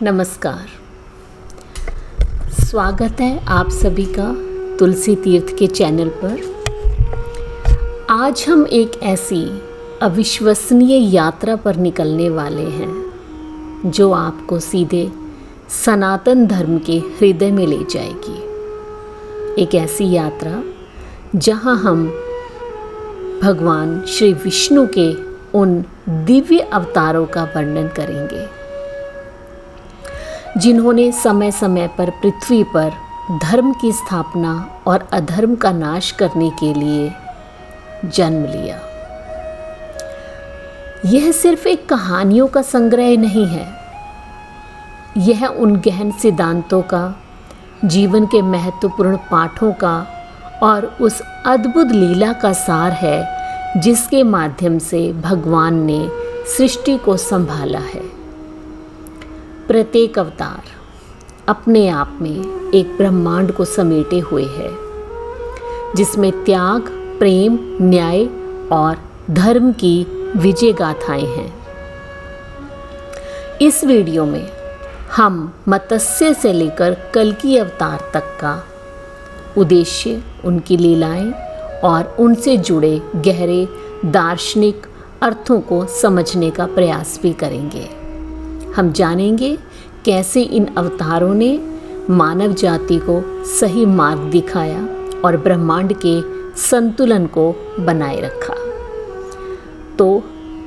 नमस्कार। स्वागत है आप सभी का तुलसी तीर्थ के चैनल पर। आज हम एक ऐसी अविश्वसनीय यात्रा पर निकलने वाले हैं जो आपको सीधे सनातन धर्म के हृदय में ले जाएगी। एक ऐसी यात्रा जहां हम भगवान श्री विष्णु के उन दिव्य अवतारों का वर्णन करेंगे जिन्होंने समय समय पर पृथ्वी पर धर्म की स्थापना और अधर्म का नाश करने के लिए जन्म लिया। यह सिर्फ एक कहानियों का संग्रह नहीं है, यह उन गहन सिद्धांतों का, जीवन के महत्वपूर्ण पाठों का और उस अद्भुत लीला का सार है जिसके माध्यम से भगवान ने सृष्टि को संभाला है। प्रत्येक अवतार अपने आप में एक ब्रह्मांड को समेटे हुए है जिसमें त्याग, प्रेम, न्याय और धर्म की विजय गाथाएं हैं। इस वीडियो में हम मत्स्य से लेकर कल्कि अवतार तक का उद्देश्य, उनकी लीलाएं और उनसे जुड़े गहरे दार्शनिक अर्थों को समझने का प्रयास भी करेंगे। हम जानेंगे कैसे इन अवतारों ने मानव जाति को सही मार्ग दिखाया और ब्रह्मांड के संतुलन को बनाए रखा। तो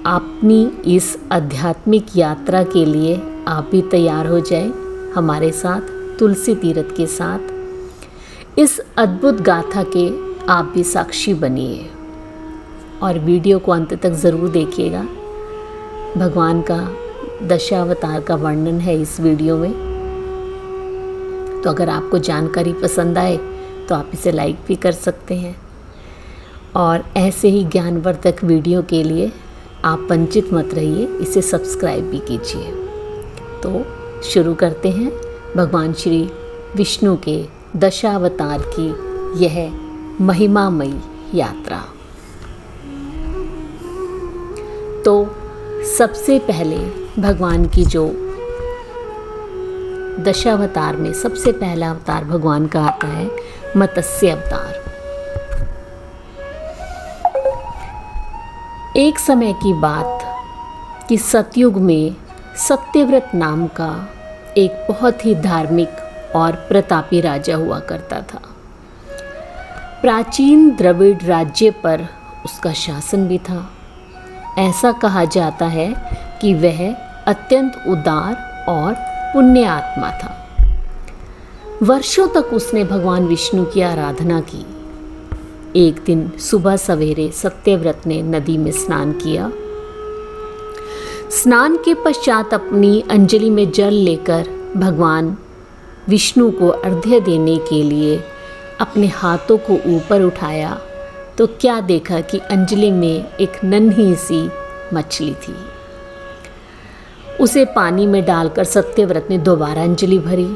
अपनी इस आध्यात्मिक यात्रा के लिए आप भी तैयार हो जाएं हमारे साथ, तुलसी तीर्थ के साथ। इस अद्भुत गाथा के आप भी साक्षी बनिए और वीडियो को अंत तक ज़रूर देखिएगा। भगवान का दशावतार का वर्णन है इस वीडियो में। तो अगर आपको जानकारी पसंद आए तो आप इसे लाइक भी कर सकते हैं और ऐसे ही ज्ञानवर्धक वीडियो के लिए आप वंचित मत रहिए, इसे सब्सक्राइब भी कीजिए। तो शुरू करते हैं भगवान श्री विष्णु के दशावतार की यह महिमामयी यात्रा। तो सबसे पहले भगवान की जो दशावतार में सबसे पहला अवतार भगवान का आता है मत्स्य अवतार। एक समय की बात कि सतयुग में सत्यव्रत नाम का एक बहुत ही धार्मिक और प्रतापी राजा हुआ करता था। प्राचीन द्रविड़ राज्य पर उसका शासन भी था। ऐसा कहा जाता है कि वह अत्यंत उदार और पुण्य आत्मा था। वर्षों तक उसने भगवान विष्णु की आराधना की। एक दिन सुबह सवेरे सत्यव्रत ने नदी में स्नान किया। स्नान के पश्चात अपनी अंजलि में जल लेकर भगवान विष्णु को अर्घ्य देने के लिए अपने हाथों को ऊपर उठाया तो क्या देखा कि अंजलि में एक नन्ही सी मछली थी। उसे पानी में डालकर सत्यव्रत ने दोबारा अंजलि भरी।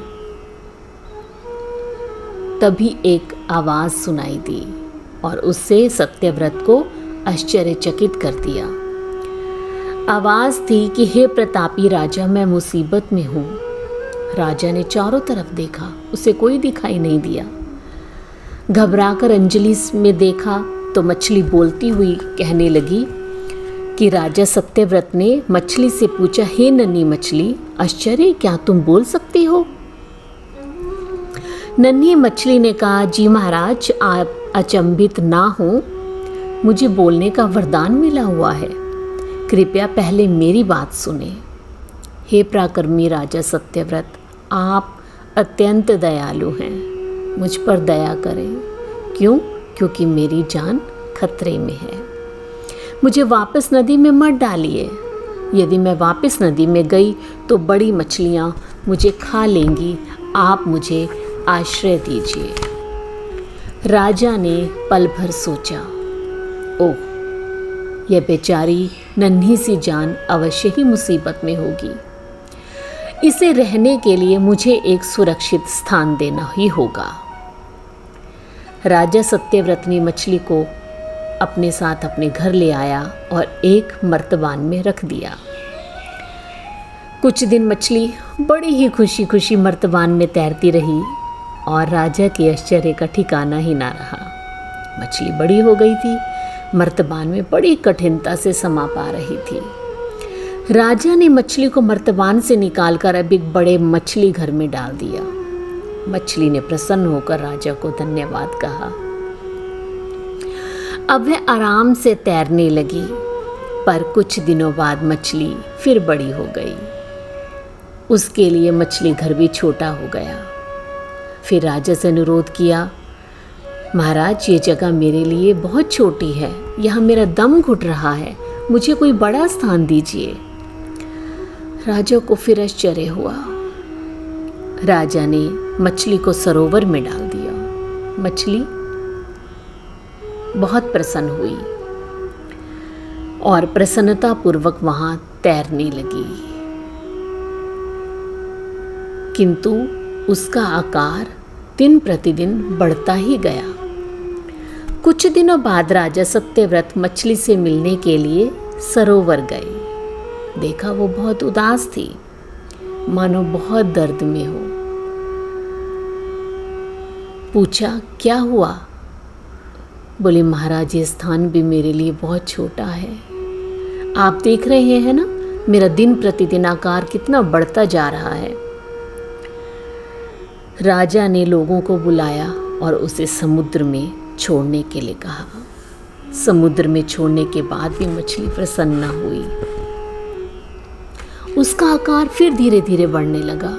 तभी एक आवाज सुनाई दी और उससे सत्यव्रत को आश्चर्यचकित कर दिया। आवाज थी कि हे प्रतापी राजा, मैं मुसीबत में हूँ। राजा ने चारों तरफ देखा, उसे कोई दिखाई नहीं दिया। घबराकर अंजलि में देखा तो मछली बोलती हुई कहने लगी कि राजा सत्यव्रत ने मछली से पूछा, हे नन्ही मछली, आश्चर्य, क्या तुम बोल सकती हो? नन्ही मछली ने कहा, जी महाराज, आप अचंभित ना हो, मुझे बोलने का वरदान मिला हुआ है। कृपया पहले मेरी बात सुने। हे पराक्रमी राजा सत्यव्रत, आप अत्यंत दयालु हैं, मुझ पर दया करें। क्यों? क्योंकि मेरी जान खतरे में है। मुझे वापस नदी में मत डालिए। यदि मैं वापस नदी में गई तो बड़ी मछलियाँ मुझे खा लेंगी। आप मुझे आश्रय दीजिए। राजा ने पल भर सोचा, ओह, यह बेचारी नन्ही सी जान अवश्य ही मुसीबत में होगी। इसे रहने के लिए मुझे एक सुरक्षित स्थान देना ही होगा। राजा सत्यव्रत ने मछली को अपने साथ अपने घर ले आया और एक मर्तबान में रख दिया। कुछ दिन मछली बड़ी ही खुशी खुशी मर्तबान में तैरती रही और राजा के आश्चर्य का ठिकाना ही ना रहा। मछली बड़ी हो गई थी, मर्तबान में बड़ी कठिनता से समा पा रही थी। राजा ने मछली को मर्तबान से निकालकर अब एक बड़े मछली घर में डाल दिया। मछली ने प्रसन्न होकर राजा को धन्यवाद कहा। अब वह आराम से तैरने लगी, पर कुछ दिनों बाद मछली फिर बड़ी हो गई। उसके लिए मछली घर भी छोटा हो गया। फिर राजा से अनुरोध किया, महाराज ये जगह मेरे लिए बहुत छोटी है, यहाँ मेरा दम घुट रहा है, मुझे कोई बड़ा स्थान दीजिए। राजा को फिर आश्चर्य हुआ। राजा ने मछली को सरोवर में डाल दिया। मछली बहुत प्रसन्न हुई और प्रसन्नतापूर्वक वहां तैरने लगी, किंतु उसका आकार दिन प्रतिदिन बढ़ता ही गया। कुछ दिनों बाद राजा सत्यव्रत मछली से मिलने के लिए सरोवर गए। देखा वो बहुत उदास थी, मानो बहुत दर्द में हो। पूछा, क्या हुआ? बोले, महाराज ये स्थान भी मेरे लिए बहुत छोटा है। आप देख रहे हैं ना, मेरा दिन प्रतिदिन आकार कितना बढ़ता जा रहा है। राजा ने लोगों को बुलाया और उसे समुद्र में छोड़ने के लिए कहा। समुद्र में छोड़ने के बाद भी मछली प्रसन्न हुई। उसका आकार फिर धीरे धीरे बढ़ने लगा।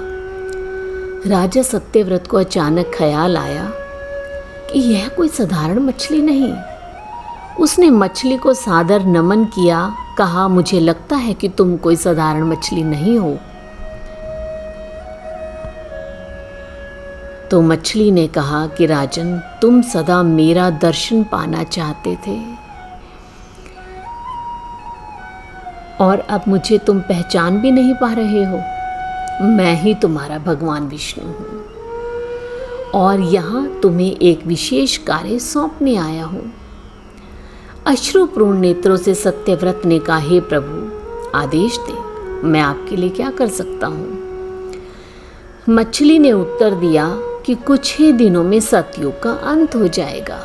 राजा सत्यव्रत को अचानक ख्याल आया कि यह कोई साधारण मछली नहीं। उसने मछली को सादर नमन किया, कहा, मुझे लगता है कि तुम कोई साधारण मछली नहीं हो। तो मछली ने कहा कि राजन, तुम सदा मेरा दर्शन पाना चाहते थे और अब मुझे तुम पहचान भी नहीं पा रहे हो। मैं ही तुम्हारा भगवान विष्णु हूँ और यहाँ तुम्हें एक विशेष कार्य सौंपने आया हूँ। अश्रुपूर्ण नेत्रों से सत्यव्रत ने कहा, हे प्रभु, आदेश दे, मैं आपके लिए क्या कर सकता हूँ। मछली ने उत्तर दिया कि कुछ ही दिनों में सतयुग का अंत हो जाएगा।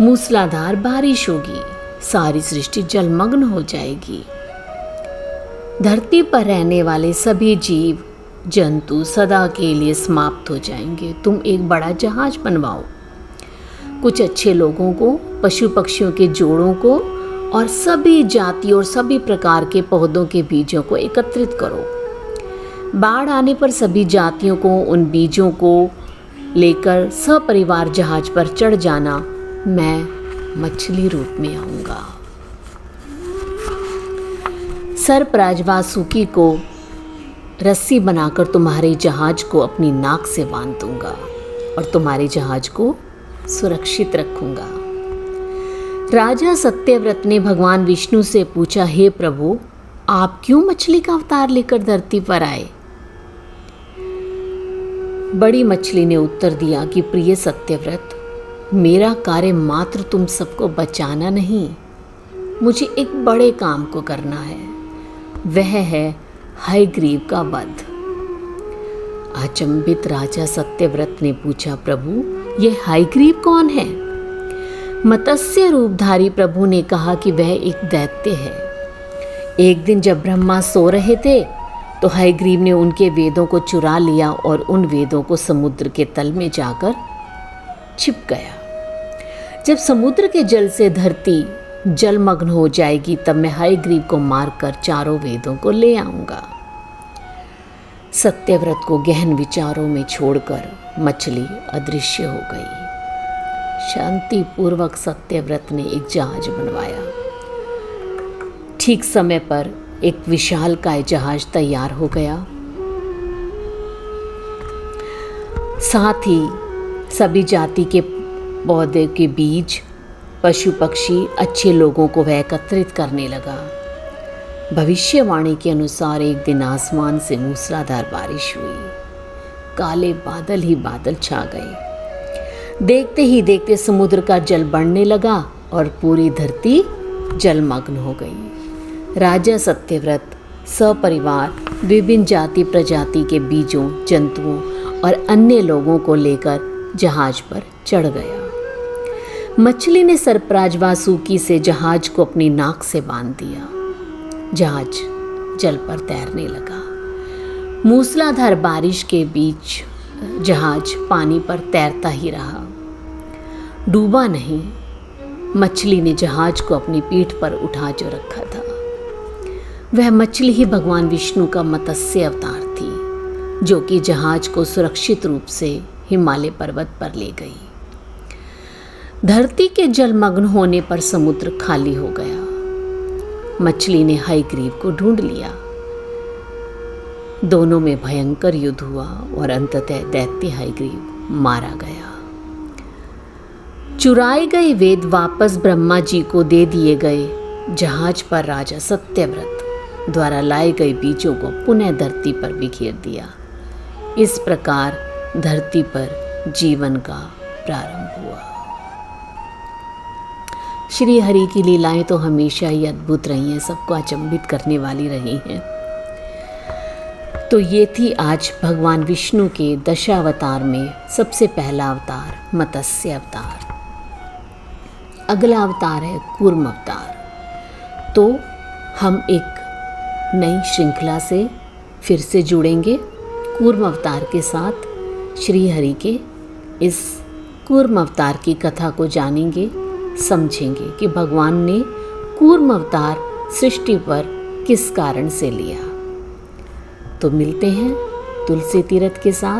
मूसलाधार बारिश होगी, सारी सृष्टि जलमग्न हो जाएगी। धरती पर रहने वाले सभी जीव जंतु सदा के लिए समाप्त हो जाएंगे। तुम एक बड़ा जहाज बनवाओ, कुछ अच्छे लोगों को, पशु पक्षियों के जोड़ों को और सभी जातियों और सभी प्रकार के पौधों के बीजों को एकत्रित करो। बाढ़ आने पर सभी जातियों को उन बीजों को लेकर सपरिवार जहाज पर चढ़ जाना। मैं मछली रूप में आऊँगा। सर्पराज वासुकी को रस्सी बनाकर तुम्हारे जहाज को अपनी नाक से बांध दूंगा और तुम्हारे जहाज को सुरक्षित रखूंगा। राजा सत्यव्रत ने भगवान विष्णु से पूछा, हे प्रभु, आप क्यों मछली का अवतार लेकर धरती पर आए? बड़ी मछली ने उत्तर दिया कि प्रिय सत्यव्रत, मेरा कार्य मात्र तुम सबको बचाना नहीं, मुझे एक बड़े काम को करना है। वह है हयग्रीव का वध। अचंभित राजा सत्यव्रत ने पूछा, प्रभु, यह हयग्रीव कौन है? मत्स्य रूपधारी प्रभु ने कहा कि वह एक दैत्य है। एक दिन जब ब्रह्मा सो रहे थे तो हयग्रीव ने उनके वेदों को चुरा लिया और उन वेदों को समुद्र के तल में जाकर छिप गया। जब समुद्र के जल से धरती जलमग्न हो जाएगी तब मैं हयग्रीव को मारकर चारों वेदों को ले आऊंगा। सत्यव्रत को गहन विचारों में छोड़कर मछली अदृश्य हो गई। शांतिपूर्वक सत्यव्रत ने एक जहाज बनवाया। ठीक समय पर एक विशालकाय जहाज तैयार हो गया। साथ ही सभी जाति के पौधे के बीज, पशु पक्षी, अच्छे लोगों को वह एकत्रित करने लगा। भविष्यवाणी के अनुसार एक दिन आसमान से मूसलाधार बारिश हुई। काले बादल ही बादल छा गए। देखते ही देखते समुद्र का जल बढ़ने लगा और पूरी धरती जलमग्न हो गई। राजा सत्यव्रत सपरिवार विभिन्न जाति प्रजाति के बीजों, जंतुओं और अन्य लोगों को लेकर जहाज पर चढ़ गया। मछली ने सरपराज वासुकी से जहाज को अपनी नाक से बांध दिया। जहाज जल पर तैरने लगा। मूसलाधार बारिश के बीच जहाज पानी पर तैरता ही रहा, डूबा नहीं। मछली ने जहाज को अपनी पीठ पर उठा जो रखा था। वह मछली ही भगवान विष्णु का मत्स्य अवतार थी, जो कि जहाज को सुरक्षित रूप से हिमालय पर्वत पर ले गई। धरती के जलमग्न होने पर समुद्र खाली हो गया। मछली ने हयग्रीव को ढूंढ लिया। दोनों में भयंकर युद्ध हुआ और अंततः दैत्य हयग्रीव मारा गया। चुराए गए वेद वापस ब्रह्मा जी को दे दिए गए। जहाज पर राजा सत्यव्रत द्वारा लाए गए बीजों को पुनः धरती पर बिखेर दिया। इस प्रकार धरती पर जीवन का प्रारंभ हुआ। श्री हरि की लीलाएं तो हमेशा ही अद्भुत रही हैं, सबको अचंभित करने वाली रही हैं। तो ये थी आज भगवान विष्णु के दशावतार में सबसे पहला अवतार मत्स्य अवतार। अगला अवतार है कूर्म अवतार। तो हम एक नई श्रृंखला से फिर से जुड़ेंगे कूर्म अवतार के साथ। श्री हरि के इस कूर्म अवतार की कथा को जानेंगे, समझेंगे कि भगवान ने कूर्म अवतार सृष्टि पर किस कारण से लिया। तो मिलते हैं तुलसी तीर्थ के साथ।